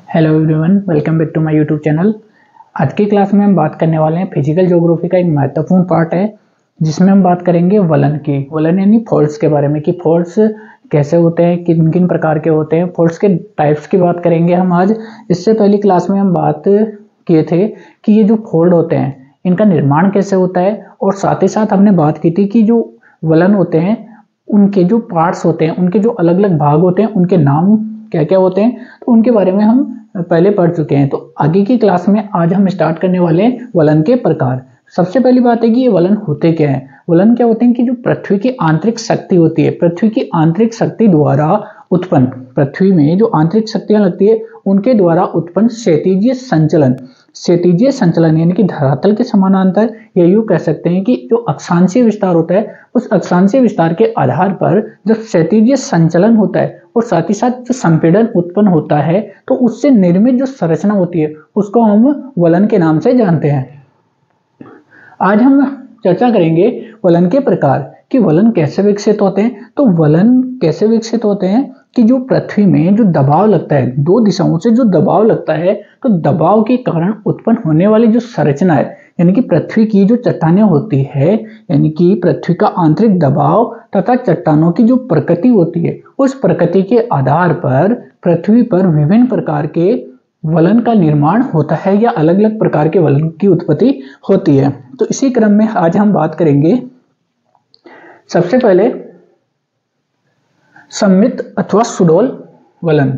Hello everyone, welcome back to my YouTube channel. आज की class में हम बात करने वाले हैं फिजिकल ज्योग्राफी का एक महत्वपूर्ण पार्ट है जिसमें हम बात करेंगे वलन की। वलन यानी फोल्ड्स के बारे में कि फोल्ड्स कैसे होते हैं, किन किन प्रकार के होते हैं, फोल्ड्स के टाइप्स की बात करेंगे हम आज। इससे पहली क्लास में हम बात किए थे कि ये जो फोल्ड होते हैं इनका निर्माण कैसे होता है, और साथ ही साथ हमने बात की थी कि जो वलन होते हैं उनके जो पार्ट्स होते हैं, उनके जो अलग अलग भाग होते हैं, उनके नाम क्या क्या होते हैं, तो उनके बारे में हम पहले पढ़ चुके हैं। तो आगे की क्लास में आज हम स्टार्ट करने वाले हैं वलन के प्रकार। सबसे पहली बात है कि ये वलन होते क्या हैं। वलन क्या होते हैं कि जो पृथ्वी की आंतरिक शक्ति होती है, पृथ्वी की आंतरिक शक्ति द्वारा उत्पन्न, पृथ्वी में जो आंतरिक शक्तियां लगती है उनके द्वारा उत्पन्न क्षैतिजीय संचलन, क्षैतिजीय संचलन यानी कि धरातल के समानांतर, या यूं कह सकते हैं कि जो अक्षांशीय विस्तार होता है उस अक्षांशीय विस्तार के आधार पर जो क्षैतिजीय संचलन होता है और साथ ही साथ जो संपीड़न उत्पन्न होता है, तो उससे निर्मित जो संरचना होती है उसको हम वलन के नाम से जानते हैं। आज हम चर्चा करेंगे वलन के प्रकार कि वलन कैसे विकसित होते हैं। तो वलन कैसे विकसित होते हैं कि जो पृथ्वी में जो दबाव लगता है, दो दिशाओं से जो दबाव लगता है, तो दबाव के कारण उत्पन्न होने वाली जो संरचना है, यानी कि पृथ्वी की जो चट्टानें होती है, यानी कि पृथ्वी का आंतरिक दबाव तथा चट्टानों की जो प्रकृति होती है, उस प्रकृति के आधार पर पृथ्वी पर विभिन्न प्रकार के वलन का निर्माण होता है या अलग अलग प्रकार के वलन की उत्पत्ति होती है। तो इसी क्रम में आज हम बात करेंगे सबसे पहले सममित अथवा सुडौल वलन।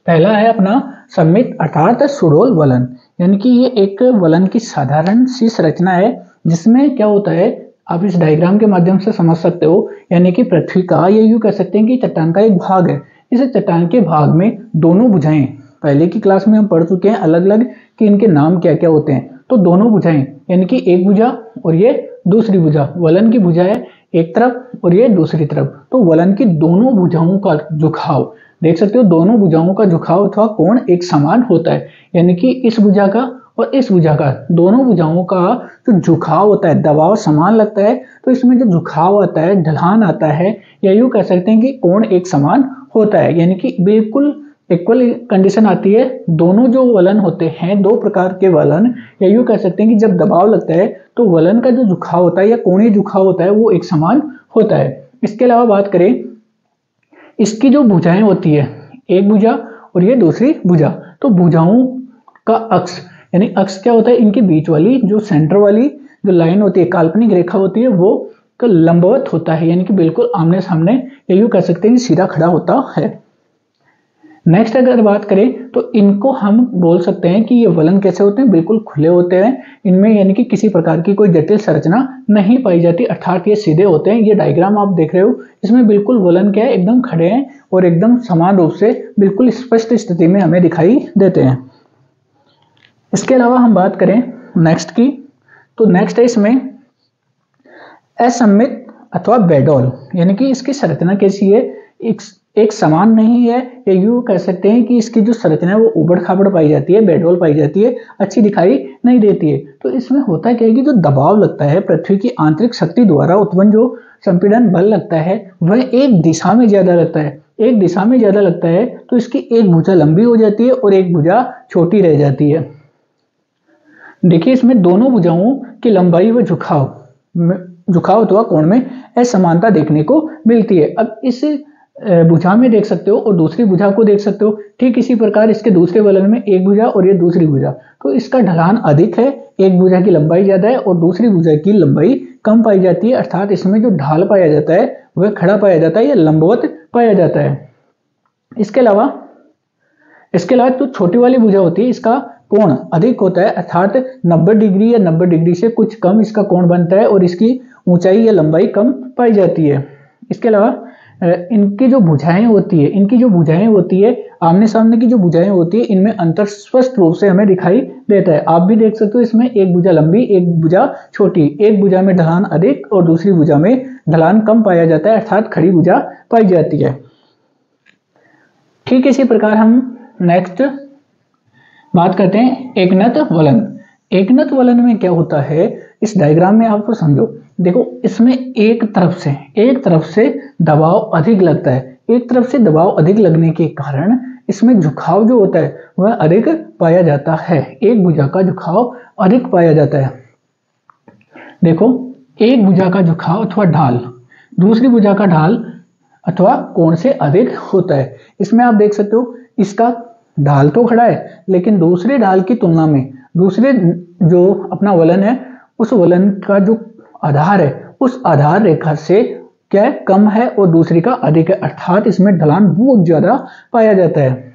पहला है अपना सममित अर्थात सुडौल वलन, यानी कि ये एक वलन की साधारण सी संरचना है जिसमें क्या होता है, आप इस डायग्राम के माध्यम से समझ सकते हो। यानी कि पृथ्वी का, ये यूं कह सकते हैं कि चट्टान का एक भाग है, इस चट्टान के भाग में दोनों भुजाएं, पहले की क्लास में हम पढ़ चुके हैं अलग अलग कि इनके नाम क्या क्या होते हैं। तो दोनों भुजाएं यानी कि एक भुजा और ये दूसरी भुजा, वलन की भुजा है एक तरफ और ये दूसरी तरफ, तो वलन की दोनों भुजाओं का झुकाव देख सकते हो, दोनों भुजाओं का झुकाव अथवा कोण एक समान होता है। यानी कि इस भुजा का और इस भुजा का, दोनों भुजाओं का जो झुकाव होता है, दबाव समान लगता है, तो इसमें जो झुकाव आता है, ढलान आता है, या यूं कह सकते हैं कि कोण एक समान होता है, यानी कि बिल्कुल इक्वल कंडीशन आती है। दोनों जो वलन होते हैं, दो प्रकार के वलन, या यूं कह सकते हैं कि जब दबाव लगता है तो वलन का जो झुकाव होता है या कोणीय झुकाव होता है वो एक समान होता है। इसके अलावा बात करें, इसकी जो भुजाएं होती है, एक भुजा और ये दूसरी भुजा, तो भुजाओं का अक्ष, यानी अक्ष क्या होता है, इनके बीच वाली जो सेंटर वाली जो लाइन होती है, काल्पनिक रेखा होती है, वो का लंबवत होता है, यानी कि बिल्कुल आमने सामने, या यूं कह सकते हैं कि सीधा खड़ा होता है। नेक्स्ट अगर बात करें तो इनको हम बोल सकते हैं कि ये वलन कैसे होते हैं, बिल्कुल खुले होते हैं, इनमें यानी कि किसी प्रकार की कोई जटिल संरचना नहीं पाई जाती, अर्थात ये सीधे होते हैं। ये डायग्राम आप देख रहे हो, इसमें बिल्कुल वलन क्या है, एकदम खड़े हैं और एकदम समान रूप से बिल्कुल स्पष्ट स्थिति में हमें दिखाई देते हैं। इसके अलावा हम बात करें नेक्स्ट की, तो नेक्स्ट है इसमें असममित अथवा बेडौल, यानी कि इसकी संरचना कैसी है, एक समान नहीं है, या यूं कह सकते हैं कि इसकी जो संरचना है वो उबड़ खाबड़ पाई जाती है, बेडौल पाई जाती है, अच्छी दिखाई नहीं देती है। तो इसमें होता क्या है कि जो दबाव लगता है, पृथ्वी की आंतरिक शक्ति द्वारा उत्पन्न जो संपीड़न बल लगता है वह एक दिशा में ज्यादा लगता है, एक दिशा में ज्यादा लगता है, तो इसकी एक भुजा लंबी हो जाती है और एक भुजा छोटी रह जाती है। देखिए इसमें दोनों भुजाओं की लंबाई व झुकाव अथवा कोण में असमानता देखने को मिलती है। अब इस भुजा में देख सकते हो और दूसरी भुजा को देख सकते हो, ठीक इसी प्रकार इसके दूसरे वलन में एक भुजा और ये दूसरी भुजा, तो इसका ढलान अधिक है, एक भुजा की लंबाई ज्यादा है और दूसरी भुजा की लंबाई कम पाई जाती है, अर्थात इसमें जो ढाल पाया जाता है वह खड़ा पाया जाता है या लंबवत पाया जाता है। इसके अलावा जो छोटी वाली भुजा होती है इसका कोण अधिक होता है, अर्थात 90 डिग्री या 90 डिग्री से कुछ कम इसका कोण बनता है और इसकी ऊंचाई या लंबाई कम पाई जाती है। इसके अलावा इनकी जो भुजाएं होती है, आमने सामने की जो भुजाएं होती है, इनमें अंतर स्पष्ट रूप से हमें दिखाई देता है। आप भी देख सकते हो, इसमें एक भुजा लंबी एक भुजा छोटी, एक भुजा में ढलान अधिक और दूसरी भुजा में ढलान कम पाया जाता है, अर्थात खड़ी भुजा पाई जाती है। ठीक इसी प्रकार हम नेक्स्ट बात करते हैं एकनत वलन। एकनत वलन में क्या होता है, इस डायग्राम में आपको समझो, देखो इसमें एक तरफ से दबाव अधिक लगता है, एक तरफ से दबाव अधिक लगने के कारण इसमें झुकाव जो होता है वह अधिक पाया जाता है। एक भुजा का झुकाव अधिक पाया जाता है। देखो, एक भुजा का झुकाव अथवा ढाल दूसरी भुजा का ढाल अथवा कोण से अधिक होता है। इसमें आप देख सकते हो इसका ढाल तो खड़ा है, लेकिन दूसरे ढाल की तुलना में दूसरे जो अपना वलन है उस वलन का जो आधार है उस आधार रेखा से क्या है, कम है और दूसरी का अधिक है, अर्थात इसमें ढलान बहुत ज्यादा पाया जाता है।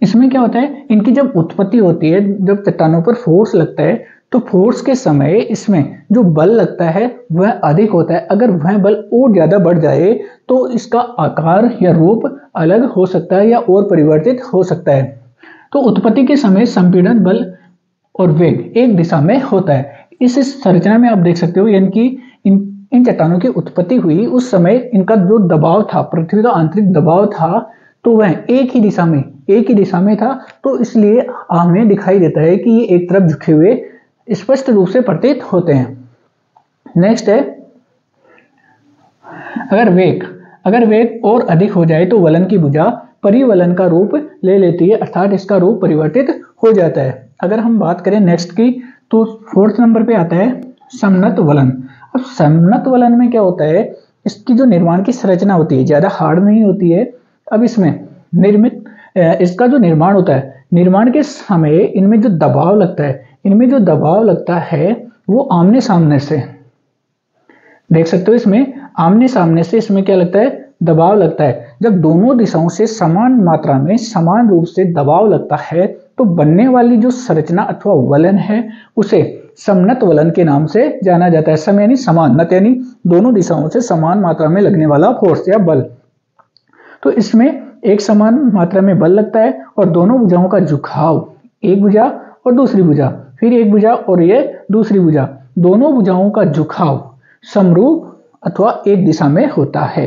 इसमें क्या होता है, इनकी जब उत्पत्ति होती है, जब चट्टानों पर फोर्स लगता है तो फोर्स के समय इसमें जो बल लगता है वह अधिक होता है। अगर वह बल और ज्यादा बढ़ जाए तो इसका आकार या रूप अलग हो सकता है या और परिवर्तित हो सकता है। तो उत्पत्ति के समय संपीड़न बल और वेग एक दिशा में होता है। इस संरचना में आप देख सकते हो, यानी कि इन चट्टानों की उत्पत्ति हुई उस समय इनका जो दबाव था, पृथ्वी का आंतरिक दबाव था, तो वह एक ही दिशा में था। तो इसलिए हमें दिखाई देता है कि ये एक तरफ झुके हुए स्पष्ट रूप से प्रतीत होते हैं। नेक्स्ट है, अगर वेग और अधिक हो जाए तो वलन की भुजा परिवलन का रूप ले लेती है, अर्थात इसका रूप परिवर्तित हो जाता है। अगर हम बात करें नेक्स्ट की, तो 4th नंबर पे आता है समनत वलन। अब समनत वलन में क्या होता है, इसकी जो निर्माण की संरचना होती है ज्यादा हार्ड नहीं होती है। अब इसमें इसका जो निर्माण होता है, निर्माण के समय इनमें जो दबाव लगता है वो आमने सामने से देख सकते हो। इसमें आमने सामने से इसमें क्या लगता है, दबाव लगता है। जब दोनों दिशाओं से समान मात्रा में समान रूप से दबाव लगता है तो बनने वाली जो संरचना अथवा वलन है उसे समनत वलन के नाम से जाना जाता है। सम यानी समान, नत यानी दोनों दिशाओं से समान मात्रा में लगने वाला फोर्स या बल। तो इसमें एक समान मात्रा में बल लगता है और दोनों भुजाओं का झुकाव, एक भुजा और दूसरी भुजा, फिर एक भुजा और ये दूसरी भुजा, दोनों भुजाओं का झुकाव समरूप अथवा एक दिशा में होता है।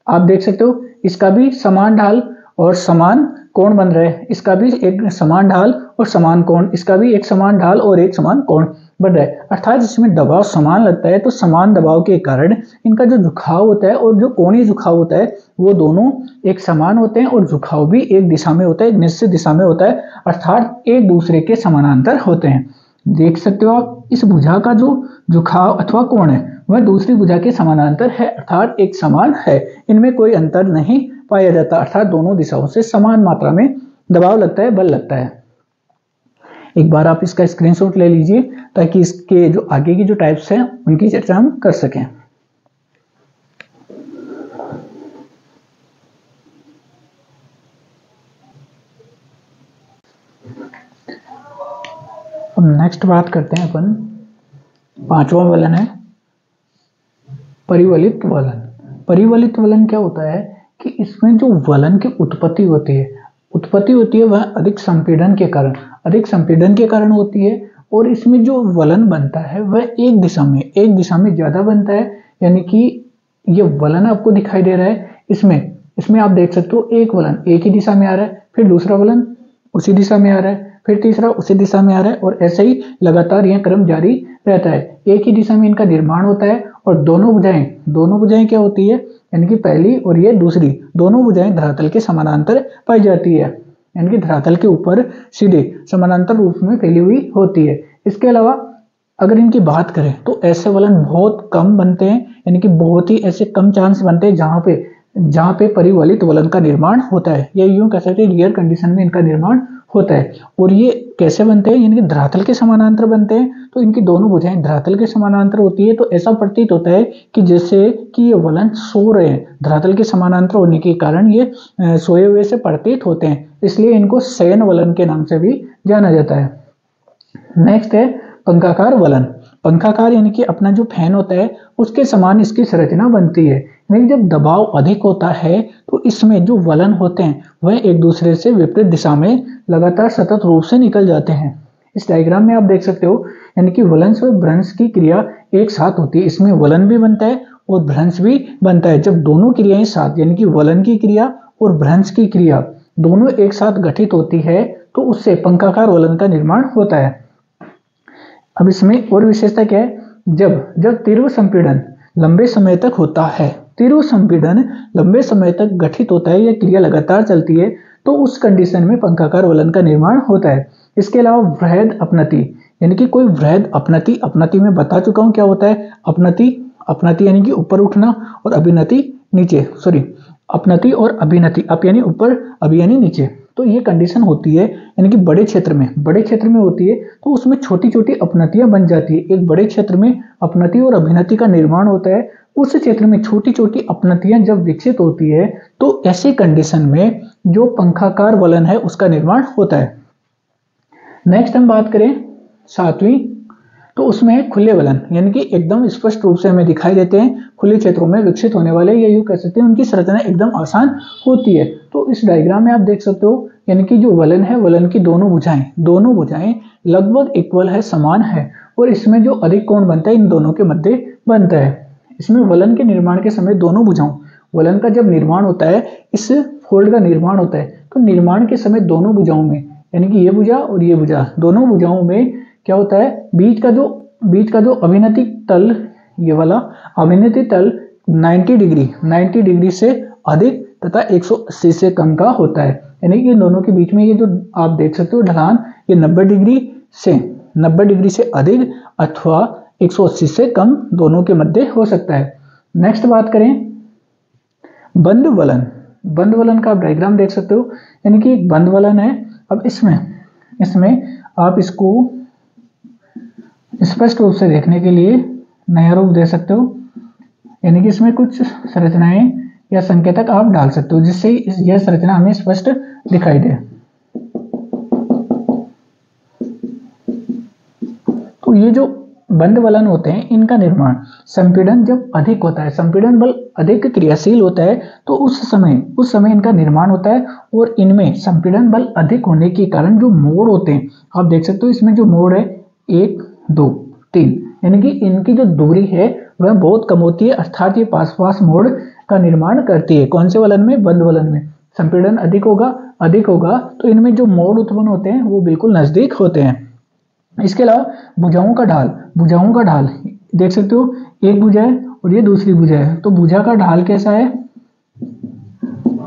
आप देख सकते हो इसका भी समान ढाल और समान कोण बन रहा है, इसका भी एक समान ढाल और समान कोण, इसका भी एक समान ढाल और एक समान कोण बन रहा है। अर्थात इसमें दबाव समान लगता है तो समान दबाव के कारण इनका जो झुकाव होता है और जो कोणीय झुकाव होता है वो दोनों एक समान होते हैं और झुकाव भी एक दिशा में होता है, एक निश्चित दिशा में होता है, अर्थात एक दूसरे के समानांतर होते हैं। देख सकते हो आप, इस भुजा का जो झुकाव अथवा कोण है वह दूसरी भुजा के समानांतर है, अर्थात एक समान है, इनमें कोई अंतर नहीं पाया जाता, अर्थात दोनों दिशाओं से समान मात्रा में दबाव लगता है, बल लगता है। एक बार आप इसका स्क्रीनशॉट ले लीजिए ताकि इसके जो आगे की जो टाइप्स हैं उनकी चर्चा हम कर सकें। अब नेक्स्ट बात करते हैं अपन, 5वां वलन है परिवलित वलन। परिवलित वलन क्या होता है कि इसमें जो वलन की उत्पत्ति होती है वह अधिक संपीड़न के कारण होती है और इसमें जो वलन बनता है वह एक दिशा में ज्यादा बनता है। यानी कि ये वलन आपको दिखाई दे रहा है, इसमें आप देख सकते हो एक वलन एक ही दिशा में आ रहा है, फिर दूसरा वलन उसी दिशा में आ रहा है, फिर तीसरा उसी दिशा में आ रहा है और ऐसे ही लगातार यह क्रम जारी रहता है। एक ही दिशा में इनका निर्माण होता है और दोनों भुजाएं क्या होती है, यानी कि पहली और ये दूसरी दोनों भुजाएं धरातल के समानांतर पाई जाती है, यानी कि धरातल के ऊपर सीधे समानांतर रूप में फैली हुई होती है। इसके अलावा अगर इनकी बात करें तो ऐसे वलन बहुत कम बनते हैं, यानी कि बहुत ही ऐसे कम चांस बनते हैं जहां पे परिवलित वलन का निर्माण होता है, या यूं कह सकते हैं रियर कंडीशन में इनका निर्माण होता है। और ये कैसे बनते हैं, यानी कि धरातल के समानांतर बनते हैं। तो इनकी दोनों भुजाएं धरातल के समानांतर होती है, तो ऐसा प्रतीत होता है कि जैसे कि ये वलन सो रहे हैं, धरातल के समानांतर होने के कारण ये सोए हुए से प्रतीत होते हैं, इसलिए इनको शयन वलन के नाम से भी जाना जाता है। नेक्स्ट है पंखाकार वलन। पंखाकार यानी कि अपना जो फैन होता है उसके समान इसकी संरचना बनती है, यानी जब दबाव अधिक होता है तो इसमें जो वलन होते हैं वह एक दूसरे से विपरीत दिशा में लगातार सतत रूप से निकल जाते हैं। इस डायग्राम में आप देख सकते हो, यानी कि वलंस और भ्रंश की क्रिया एक साथ होती है, इसमें वलन भी बनता है और भ्रंश भी बनता है। जब दोनों क्रियाएं साथ, यानी कि वलन की क्रिया और भ्रंश की क्रिया दोनों एक साथ गठित होती है तो उससे पंखाकार वलन का निर्माण होता है। अब इसमें और विशेषता क्या है, जब तीव्र संपीड़न लंबे समय तक होता है तीव्र संपीड़न लंबे समय तक गठित होता है या क्रिया लगातार चलती है तो उस कंडीशन में पंखाकार वलन का निर्माण होता है। इसके अलावा वृहद अपनति, यानी कि कोई वृहद अपनति, अपनति में बता चुका हूं क्या होता है। अपनति, अपनति यानी कि ऊपर उठना, और अभिनति नीचे, सॉरी अपनति और अभिनति, अप यानी ऊपर, अभि यानी नीचे। तो ये कंडीशन होती है यानी कि बड़े क्षेत्र में होती है तो उसमें छोटी छोटी अपनतियां बन जाती है। एक बड़े क्षेत्र में अपनति और अभिनति का निर्माण होता है, उस क्षेत्र में छोटी छोटी अपनतियां जब विकसित होती है तो ऐसे कंडीशन में जो पंखाकार वलन है उसका निर्माण होता है। नेक्स्ट हम बात करें 7वीं, तो उसमें है खुले वलन, यानी कि एकदम स्पष्ट रूप से हमें दिखाई देते हैं खुले क्षेत्रों में विकसित होने वाले, या यूं कह सकते हैं उनकी संरचना एकदम आसान होती है। तो इस डायग्राम में आप देख सकते हो, यानी कि जो वलन है, वलन की दोनों भुजाएं लगभग इक्वल है, समान है, और इसमें जो अधिक कोण बनता है इन दोनों के मध्य बनता है। इसमें वलन के निर्माण के समय दोनों भुजाओं, वलन का जब निर्माण होता है, इस फोल्ड का निर्माण होता है, तो निर्माण के समय दोनों भुजाओं में, यानी कि ये भुजा और ये भुजा, दोनों भुजाओं में क्या होता है, बीच का जो अभिनति तल, ये वाला अभिनति तल 90 डिग्री से अधिक तथा 180 से कम का होता है। यानी कि इन दोनों के बीच में ये जो आप देख सकते हो ढलान, ये 90 डिग्री से अधिक अथवा 180 से कम दोनों के मध्य हो सकता है। नेक्स्ट बात करें बंद वलन का आप डायग्राम देख सकते हो, यानी कि एक बंद वलन है। अब इसमें आप इसको स्पष्ट रूप से देखने के लिए नया रूप दे सकते हो, यानी कि इसमें कुछ संरचनाएं या संकेतक आप डाल सकते हो जिससे यह संरचना हमें स्पष्ट दिखाई दे। तो ये जो बंद वलन होते हैं इनका निर्माण, संपीड़न जब अधिक होता है, संपीड़न बल अधिक क्रियाशील होता है तो उस समय इनका निर्माण होता है। और इनमें संपीड़न बल अधिक होने के कारण जो मोड़ होते हैं आप देख सकते हो, इसमें जो मोड़ है 1, 2, 3, यानी कि इनकी जो दूरी है वह बहुत कम होती है, अर्थात ये पास मोड़ का निर्माण करती है। कौन से वलन में? बंद वलन में। संपीड़न अधिक होगा तो इनमें जो मोड़ उत्पन्न होते हैं वो बिल्कुल नजदीक होते हैं। इसके अलावा भुजाओं का ढाल देख सकते हो, एक भुजा है और ये दूसरी भुजा है, तो भुजा का ढाल कैसा है?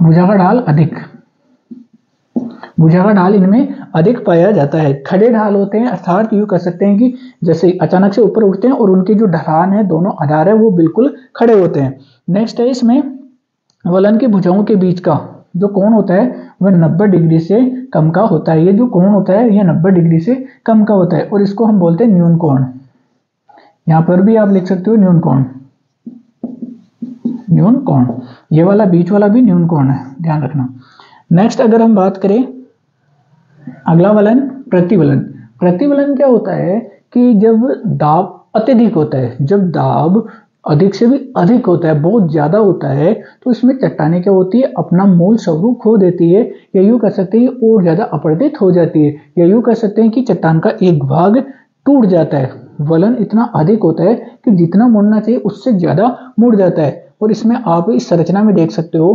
भुजा का ढाल इनमें अधिक पाया जाता है। खड़े ढाल होते हैं, अर्थात यूं कह सकते हैं कि जैसे अचानक से ऊपर उठते हैं और उनके जो ढलान है, दोनों आधार है, वो बिल्कुल खड़े होते हैं। नेक्स्ट है इसमें वलन की भुजाओं के बीच का जो कोण होता है वह 90 डिग्री से कम का होता है। ये जो कोण होता है यह 90 डिग्री से कम का होता है और इसको हम बोलते हैं न्यून कोण। यहां पर भी आप लिख सकते हो न्यून कोण। ये वाला बीच वाला भी न्यून कोण है, ध्यान रखना। नेक्स्ट अगर हम बात करें अगला वलन प्रतिवलन। प्रतिवलन क्या होता है कि जब दाब अत्यधिक होता है, जब दाब अधिक से भी अधिक होता है, बहुत ज्यादा होता है, तो इसमें चट्टानें क्या होती है? अपना मूल स्वरूप खो देती है, या यूं कह सकते हैं और ज्यादा अपरदित हो जाती है, या यूं कह सकते हैं कि चट्टान का एक भाग टूट जाता है। वलन इतना अधिक होता है कि जितना मुड़ना चाहिए उससे ज्यादा मुड़ जाता है। और इसमें आप इस संरचना में देख सकते हो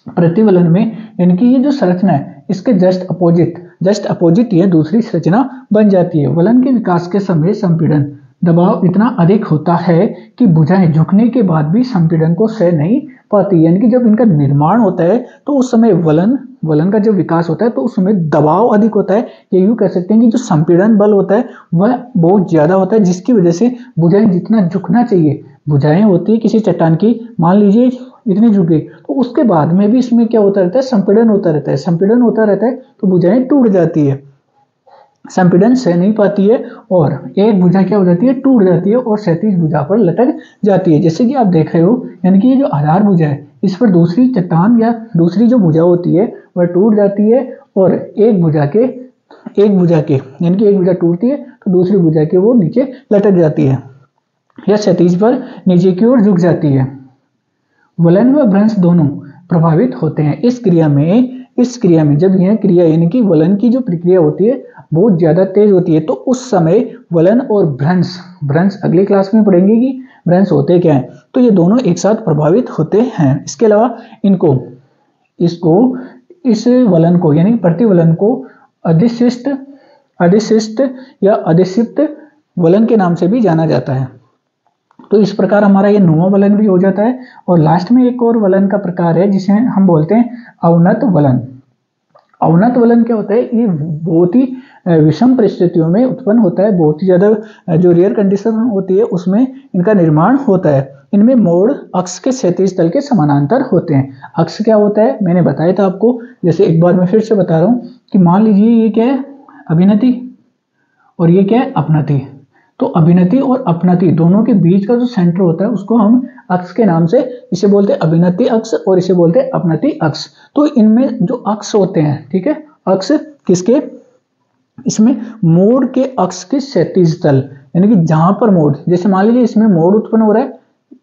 प्रतिवलन में, यानी कि ये जो संरचना है इसके जस्ट अपोजिट यह दूसरी संरचना बन जाती है। वलन के विकास के समय संपीड़न दबाव इतना अधिक होता है कि भुजाएं झुकने के बाद भी संपीड़न को सह नहीं पाती, यानी कि जब इनका निर्माण होता है तो उस समय वलन का जब विकास होता है तो उस समय दबाव अधिक होता है, या यूं कह सकते हैं कि जो संपीड़न बल होता है वह बहुत ज्यादा होता है, जिसकी वजह से भुजाएं जितना झुकना चाहिए, भुजाएं होती है किसी चट्टान की, मान लीजिए इतनी झुक गई, तो उसके बाद में भी इसमें क्या होता रहता है? संपीड़न होता रहता है तो भुजाएं टूट जाती है, संपीड़न सह नहीं पाती है और एक भुजा क्या हो जाती है? टूट जाती है और क्षैतिज भुजा पर लटक जाती है। जैसे कि आप देख रहे हो, यानी कि ये जो आधार भुजा है इस पर दूसरी चट्टान या दूसरी जो भुजा होती है वह टूट जाती है और एक भुजा के यानी कि एक भुजा टूटती है तो दूसरी भुजा के वो नीचे लटक जाती है या क्षैतिज पर नीचे की ओर झुक जाती है। वलन व भ्रंश दोनों प्रभावित होते हैं इस क्रिया में। जब यह क्रिया यानी कि वलन की जो प्रक्रिया होती है बहुत ज्यादा तेज होती है तो उस समय वलन और भ्रंश अगली क्लास में पढ़ेंगे कि भ्रंश होते क्या है, तो ये दोनों एक साथ प्रभावित होते हैं। इसके अलावा इस वलन को यानी प्रतिवलन को अधिशिष्ट या अधिक्षिप्त वलन के नाम से भी जाना जाता है। तो इस प्रकार हमारा ये 9वां वलन भी हो जाता है। और लास्ट में एक और वलन का प्रकार है जिसे हम बोलते हैं अवनत वलन। अवनत वलन क्या होता है, ये बहुत ही विषम परिस्थितियों में उत्पन्न होता है, बहुत ही ज्यादा जो रेयर कंडीशन होती है उसमें इनका निर्माण होता है। इनमें मोड़ अक्ष के क्षैतिज तल के समानांतर होते हैं। अक्ष क्या होता है मैंने बताया था आपको, जैसे एक बार मैं फिर से बता रहा हूं कि मान लीजिए ये क्या है, अभिनति, और ये क्या है, अपनति। तो अभिनति और अपनति दोनों के बीच का जो सेंटर होता है उसको हम अक्ष के नाम से, इसे बोलते हैं अभिनति अक्ष और इसे बोलते हैं अपनति अक्ष। तो इनमें जो अक्ष होते हैं, ठीक है, अक्ष किसके, इसमें मोड़ के अक्ष के क्षैतिज तल, यानी कि जहां पर मोड़, जैसे मान लीजिए इसमें मोड़ उत्पन्न हो रहा है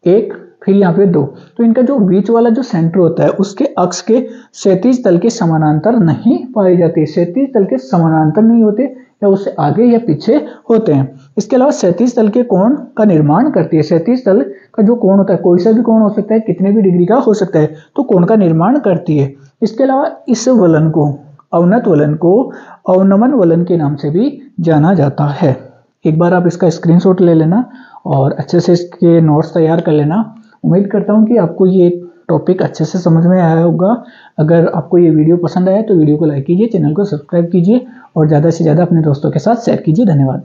एक, फिर यहाँ पे 2, तो इनका जो बीच वाला जो सेंटर होता है उसके अक्ष के क्षैतिज तल के समानांतर नहीं पाए जाते, क्षैतिज तल के समानांतर नहीं होते, या उससे आगे या पीछे होते हैं। इसके अलावा क्षैतिज तल के कोण का निर्माण करती है। क्षैतिज तल का जो कोण होता है, कोई सा भी कोण हो सकता है, कितने भी डिग्री का हो सकता है, तो कोण का निर्माण करती है। इसके अलावा इस वलन को, अवनत वलन को अवनमन वलन के नाम से भी जाना जाता है। एक बार आप इसका स्क्रीनशॉट ले लेना और अच्छे से इसके नोट्स तैयार कर लेना। उम्मीद करता हूँ कि आपको ये टॉपिक अच्छे से समझ में आया होगा। अगर आपको ये वीडियो पसंद आया तो वीडियो को लाइक कीजिए, चैनल को सब्सक्राइब कीजिए और ज़्यादा से ज़्यादा अपने दोस्तों के साथ शेयर कीजिए। धन्यवाद।